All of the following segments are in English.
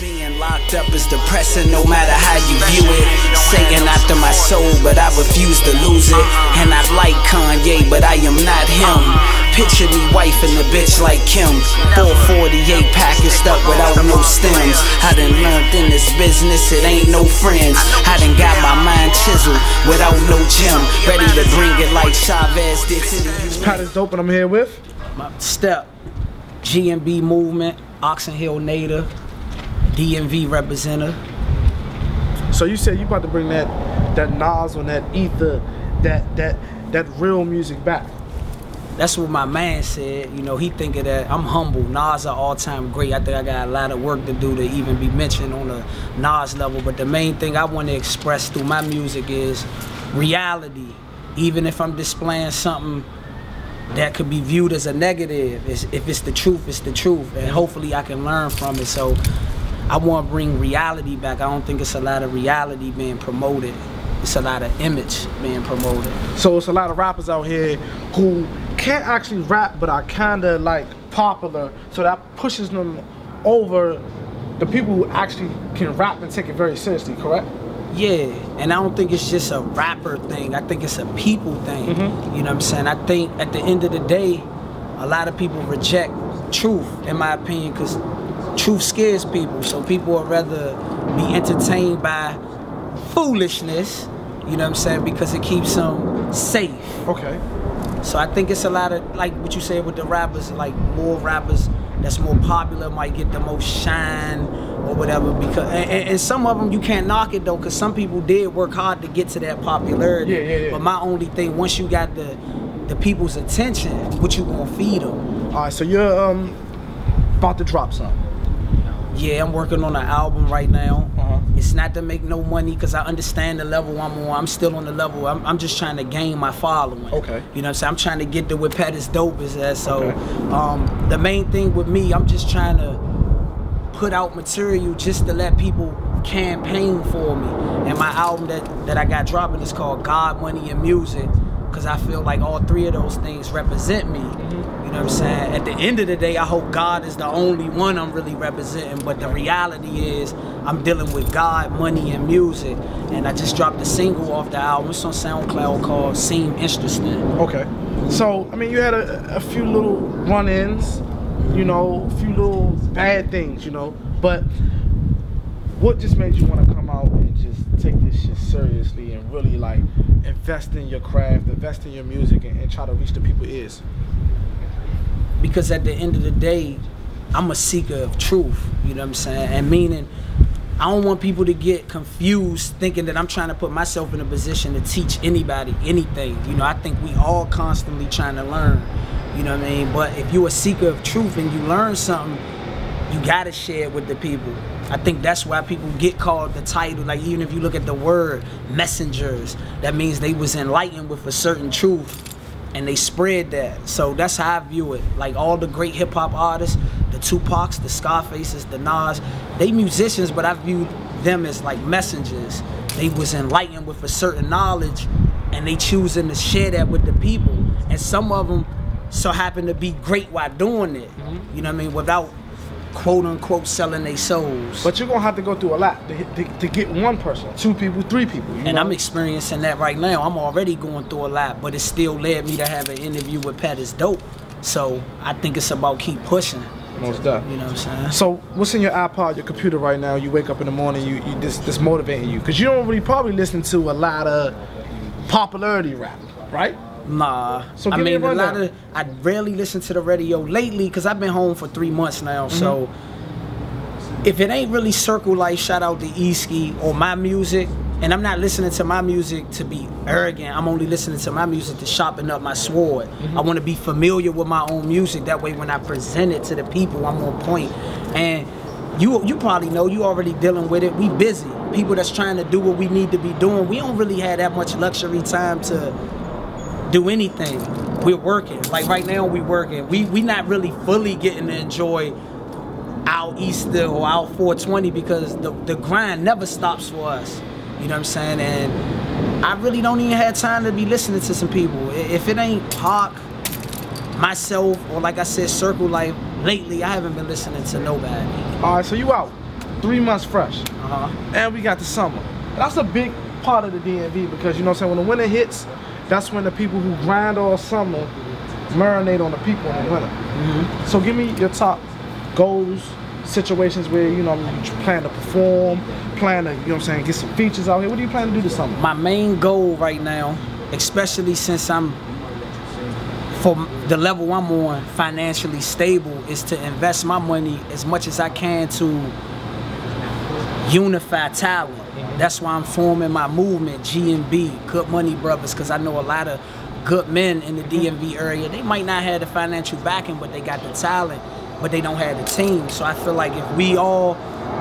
Being locked up is depressing no matter how you view it. Satan after my soul, but I refuse to lose it. And I like Kanye, but I am not him. Picture me wifing a bitch like Kim. 448 packaged up without no stems. I done learned in this business it ain't no friends. I done got my mind chiseled without no gym. Ready to bring it like Chavez did to the It's PATisDOPE and I'm here with Step, G&B movement, Oxon Hill native, DMV representative. So you said you about to bring that Nas on that ether, that real music back. That's what my man said. You know, he think of that. I'm humble. Nas an all-time great. I think I got a lot of work to do to even be mentioned on a Nas level. But the main thing I want to express through my music is reality. Even if I'm displaying something that could be viewed as a negative, if it's the truth, it's the truth. And hopefully I can learn from it. So I want to bring reality back. I don't think it's a lot of reality being promoted. It's a lot of image being promoted. So it's a lot of rappers out here who can't actually rap but are kind of like popular, so that pushes them over the people who actually can rap and take it very seriously, correct? Yeah, and I don't think it's just a rapper thing. I think it's a people thing. You know what I'm saying? I think at the end of the day, a lot of people reject truth, in my opinion, because truth scares people. So people would rather be entertained by foolishness, you know what I'm saying, because it keeps them safe. Okay. So I think it's a lot of, like what you said with the rappers, like more rappers that's more popular might get the most shine or whatever, because and some of them you can't knock it though, because some people did work hard to get to that popularity. Yeah. But my only thing, once you got the people's attention, what you gonna feed them? All right, so you're about to drop something. Yeah, I'm working on an album right now. It's not to make no money, because I understand the level I'm on. I'm still on the level. I'm just trying to gain my following. Okay. You know what I'm saying? I'm trying to get to where PATisDOPE is at. So the main thing with me, I'm just trying to put out material just to let people campaign for me. And my album that I got dropping is called God, Money, and Music, because I feel like all three of those things represent me. You know what I'm saying? At the end of the day, I hope God is the only one I'm really representing, but the reality is I'm dealing with God, money, and music. And I just dropped a single off the album. It's on SoundCloud called Seem Interesting. Okay. So, I mean, you had a few little run-ins, you know, a few little bad things, you know, but what just made you want to come out and just take this shit seriously and really, like, invest in your craft, invest in your music, and try to reach the people's ears? Because at the end of the day, I'm a seeker of truth, you know what I'm saying? And meaning, I don't want people to get confused thinking that I'm trying to put myself in a position to teach anybody anything. You know, I think we all constantly trying to learn, you know what I mean? But if you're a seeker of truth and you learn something, you gotta share it with the people. I think that's why people get called the title. Like, even if you look at the word messengers, that means they was enlightened with a certain truth and they spread that. So that's how I view it. Like all the great hip hop artists, the Tupacs, the Scarfaces, the Nas, they musicians, but I view them as like messengers. They was enlightened with a certain knowledge and they choosing to share that with the people. And some of them so happen to be great while doing it. You know what I mean? Without quote unquote selling their souls. But you're gonna have to go through a lot to get one person, two people, three people. And I'm experiencing that right now. I'm already going through a lot, but it still led me to have an interview with PATisDOPE. So I think it's about keep pushing. Most definitely. You know what I'm saying? So what's in your iPod, your computer right now? You wake up in the morning, you this motivating you, because you don't really probably listen to a lot of popularity rap, right? Nah, so I mean I rarely listen to the radio lately because I've been home for 3 months now. So if it ain't really Circle Life, shout out to Easky, or my music, and I'm not listening to my music to be arrogant, I'm only listening to my music to sharpen up my sword. I want to be familiar with my own music, that way when I present it to the people, I'm on point. And you probably know, you already dealing with it, we busy. People that's trying to do what we need to be doing, we don't really have that much luxury time to do anything. We're working. Like right now we working. We not really fully getting to enjoy our Easter or our 420 because the grind never stops for us. You know what I'm saying? And I really don't even have time to be listening to some people. If it ain't Pac, myself, or like I said, Circle Life, lately I haven't been listening to nobody. Alright, so you out. 3 months fresh. And we got the summer. That's a big part of the DMV because, you know what I'm saying, when the winter hits, that's when the people who grind all summer marinate on the people in the winter. So give me your top goals, situations where, you know, you plan to perform, plan to, you know what I'm saying, get some features out here. What do you plan to do this summer? My main goal right now, especially since I'm, for the level I'm on, financially stable, is to invest my money as much as I can to unify talent. That's why I'm forming my movement, G&B, Good Money Brothers, because I know a lot of good men in the DMV area. They might not have the financial backing, but they got the talent, but they don't have the team. So I feel like if we all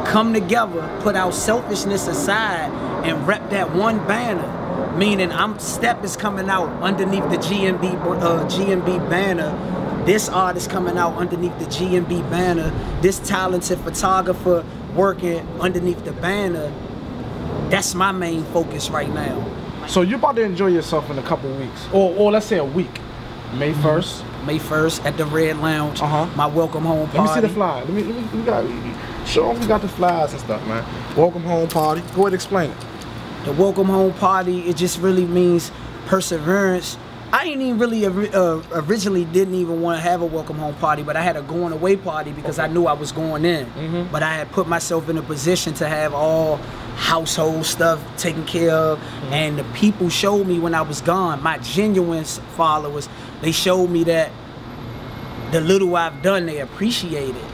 come together, put our selfishness aside, and rep that one banner, meaning Step is coming out underneath the G&B banner, this artist coming out underneath the G&B banner, this talented photographer working underneath the banner. That's my main focus right now. So you're about to enjoy yourself in a couple weeks, or let's say a week. May 1st. May 1st at the Red Lounge. My welcome home party. Let me see the flyer. Show them we got the flyers and stuff, man. Welcome home party. Go ahead and explain it. The welcome home party, it just really means perseverance. I ain't even really originally didn't even want to have a welcome home party, but I had a going away party because I knew I was going in. But I had put myself in a position to have all household stuff taken care of, and the people showed me when I was gone, my genuine followers, they showed me that the little I've done, they appreciate it.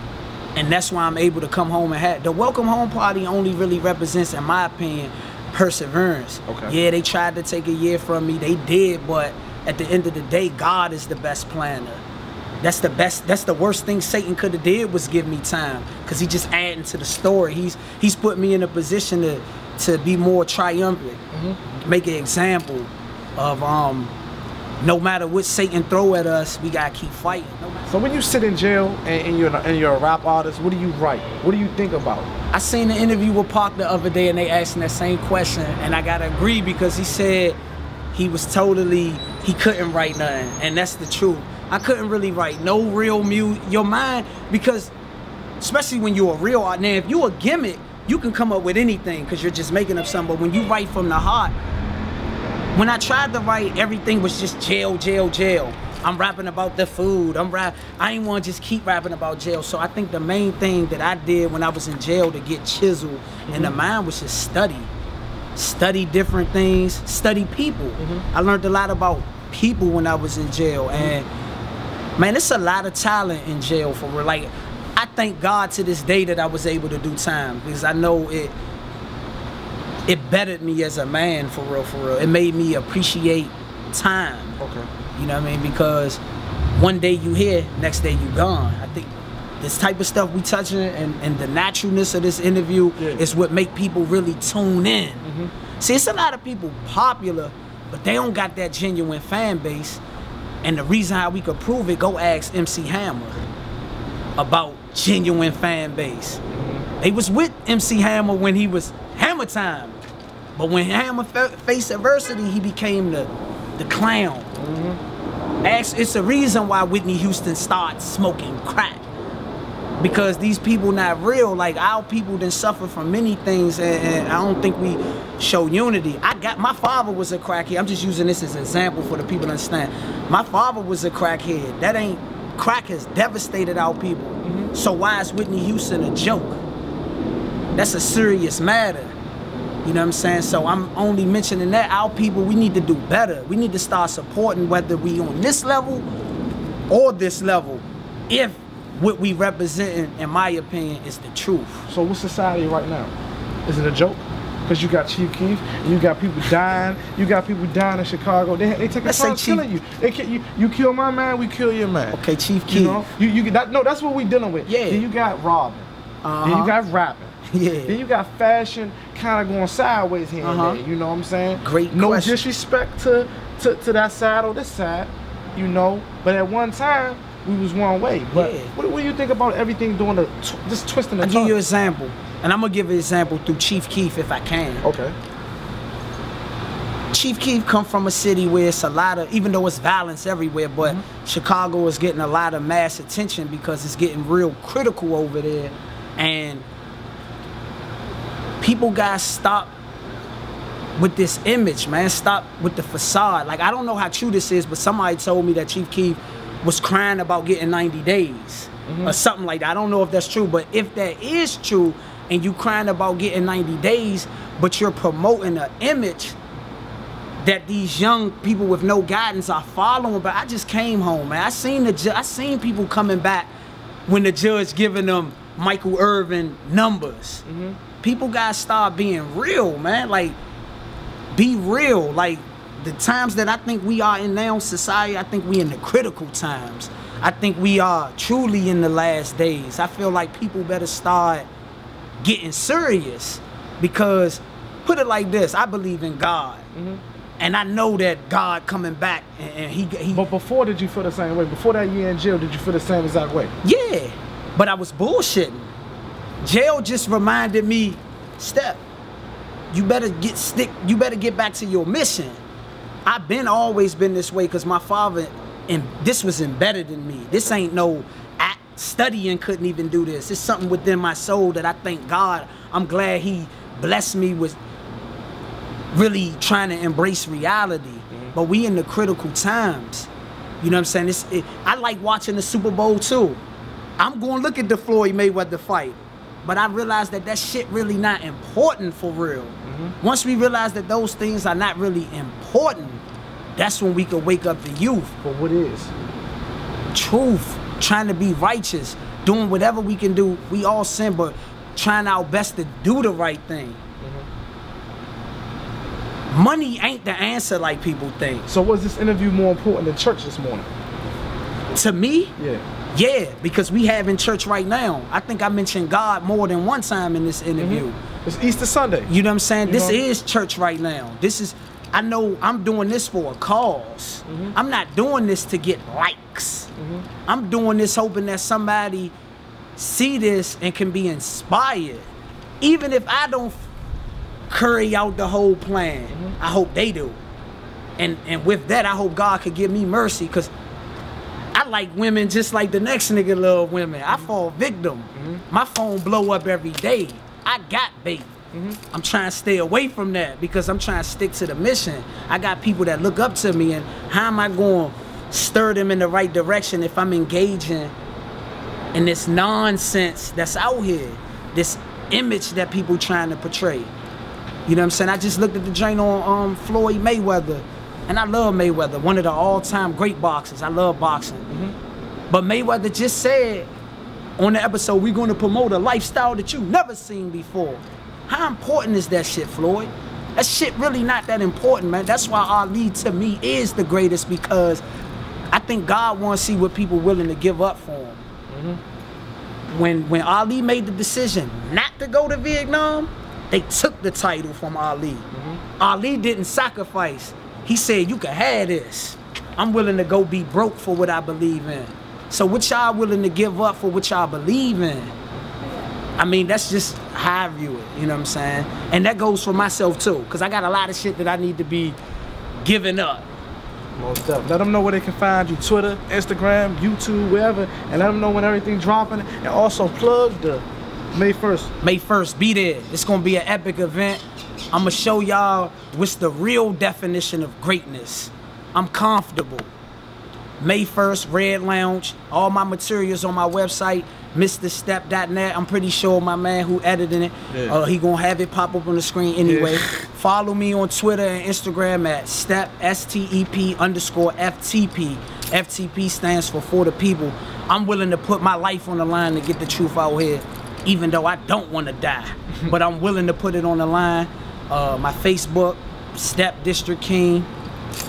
And that's why I'm able to come home and have the welcome home party. Only really represents, in my opinion, perseverance. Yeah, they tried to take a year from me, they did, but at the end of the day, God is the best planner. That's the best. That's the worst thing Satan could have did, was give me time, because he just adding to the story. He's put me in a position to be more triumphant, make an example of no matter what Satan throw at us, we gotta keep fighting. So when you sit in jail and you're a rap artist, what do you write? What do you think about? I seen an interview with Pac the other day, and they asked him that same question, and I gotta agree, because he said he couldn't write nothing, and that's the truth. I couldn't really write no real music. Your mind, because especially when you're a real artist, now if you're a gimmick, you can come up with anything because you're just making up something. But when you write from the heart, when I tried to write, everything was just jail, jail, jail. I'm rapping about the food. I ain't want to just keep rapping about jail. So I think the main thing that I did when I was in jail to get chiseled in the mind was just study different things, study people. I learned a lot about people when I was in jail, and man, it's a lot of talent in jail for real. Like, I thank God to this day that I was able to do time, because I know it bettered me as a man, for real, for real. It made me appreciate time. You know what I mean? Because one day you here, next day you gone. I think this type of stuff we touching, and the naturalness of this interview is what make people really tune in. See, it's a lot of people popular, but they don't got that genuine fan base. And the reason how we could prove it, go ask MC Hammer about genuine fan base. They was with MC Hammer when he was Hammer Time. But when Hammer faced adversity, he became the clown. It's the reason why Whitney Houston started smoking crack. Because these people not real. Like, our people done suffer from many things, and I don't think we show unity. My father was a crackhead. I'm just using this as an example for the people to understand. My father was a crackhead. Crack has devastated our people. So why is Whitney Houston a joke? That's a serious matter. You know what I'm saying? So I'm only mentioning that our people, we need to do better. We need to start supporting, whether we on this level or this level, if what we represent, in my opinion, is the truth. So what's society right now? Is it a joke? Because you got Chief Keef, and you got people dying. You got people dying in Chicago. They take a time killing you. You kill my man, we kill your man. Okay, Chief Keef. You know, no, that's what we dealing with. Yeah. Then you got robbing. Then you got rapping. Yeah. Then you got fashion kind of going sideways here and there. You know what I'm saying? Great No question. disrespect to that side or this side, you know. But at one time, we was one way. But what do you think about everything doing just twisting the I'll give you an example. And I'm going to give an example through Chief Keef if I can. Okay. Chief Keef come from a city where it's a lot of, even though it's violence everywhere, but Chicago is getting a lot of mass attention because it's getting real critical over there. And people gotta stop with this image, man. Stop with the facade. Like, I don't know how true this is, but somebody told me that Chief Keef was crying about getting 90 days or something like that. I don't know if that's true, but if that is true and you crying about getting 90 days, but you're promoting an image that these young people with no guidance are following. But I just came home, man. I seen people coming back when the judge giving them Michael Irvin numbers. People gotta start being real, man. Like, be real. Like, the times that I think we are in now, society, I think we in the critical times. I think we are truly in the last days. I feel like people better start getting serious, because, put it like this, I believe in God. And I know that God coming back, and he. But before, did you feel the same way? Before that year in jail, did you feel the same exact way? Yeah, but I was bullshitting. Jail just reminded me, Step, you better get back to your mission. I've always been this way, because my father, and this was embedded in me. This ain't no studying couldn't even do this. It's something within my soul that I thank God. I'm glad he blessed me with really trying to embrace reality. But we in the critical times. You know what I'm saying? I like watching the Super Bowl too. I'm going to look at the Floyd Mayweather fight, but I realized that that shit really not important for real. Once we realize that those things are not really important, that's when we can wake up the youth. But what is? Truth, trying to be righteous, doing whatever we can do. We all sin, but trying our best to do the right thing. Money ain't the answer like people think. So was this interview more important than church this morning? To me? Yeah. Yeah, because we have in church right now. I think I mentioned God more than one time in this interview. It's Easter Sunday. You know what I'm saying? This is church right now. This is, I know I'm doing this for a cause. I'm not doing this to get likes. I'm doing this hoping that somebody see this and can be inspired. Even if I don't carry out the whole plan, I hope they do. And with that, I hope God could give me mercy, because I like women just like the next nigga love women. I fall victim. My phone blow up every day. I got bait. I'm trying to stay away from that, because I'm trying to stick to the mission. I got people that look up to me, and how am I going to stir them in the right direction if I'm engaging in this nonsense that's out here, this image that people trying to portray? You know what I'm saying? I just looked at the joint on Floyd Mayweather, and I love Mayweather, one of the all-time great boxers. I love boxing. But Mayweather just said on the episode, we're going to promote a lifestyle that you've never seen before. How important is that shit, Floyd? That shit really not that important, man. That's why Ali, to me, is the greatest, because I think God wants to see what people willing to give up for him. When Ali made the decision not to go to Vietnam, they took the title from Ali. Ali didn't sacrifice. He said, you can have this. I'm willing to go be broke for what I believe in. So what y'all willing to give up for what y'all believe in? I mean, that's just how I view it, you know what I'm saying? And that goes for myself too, because I got a lot of shit that I need to be giving up. Most up. Let them know where they can find you: Twitter, Instagram, YouTube, wherever, and let them know when everything's dropping. And also plug the May 1st. May 1st, be there. It's gonna be an epic event. I'm gonna show y'all what's the real definition of greatness. I'm comfortable. May 1st, Red Lounge. All my materials on my website, MrStep.net. I'm pretty sure my man who edited it, he gonna have it pop up on the screen anyway. Follow me on Twitter and Instagram at Step, STEP_FTP. FTP stands for the people. I'm willing to put my life on the line to get the truth out here, even though I don't want to die. But I'm willing to put it on the line. My Facebook, Step District King.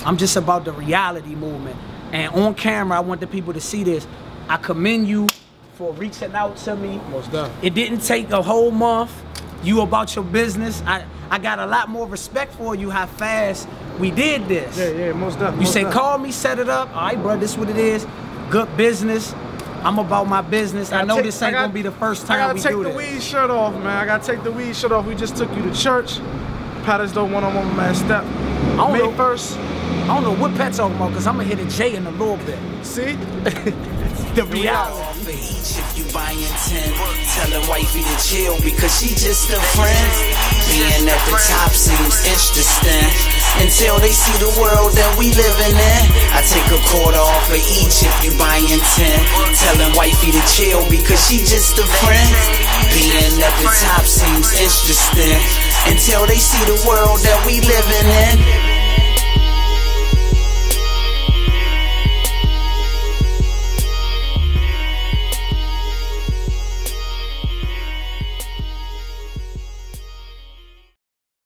I'm just about the reality movement. And on camera, I want the people to see this. I commend you for reaching out to me. Most done. It didn't take a whole month. You about your business. I got a lot more respect for you, how fast we did this. Yeah, most done. You say, call me, set it up. All right, bro, this is what it is. Good business. I'm about my business. I know this ain't gonna be the first time we do this. I gotta take the weed shirt off, man. I gotta take the weed shirt off. We just took you to church. PATisDOPE one-on-one with man Step. May 1st. I don't know what Pat's talking about, because I'm gonna hit a J in a little bit. See? the reality. For each if you buying 10, telling wifey to chill because she just a friend. Being at the top seems interesting until they see the world that we living in. I take a quarter off of each if you buying 10, telling wifey to chill because she just a friend. Being at the top seems interesting until they see the world that we living in.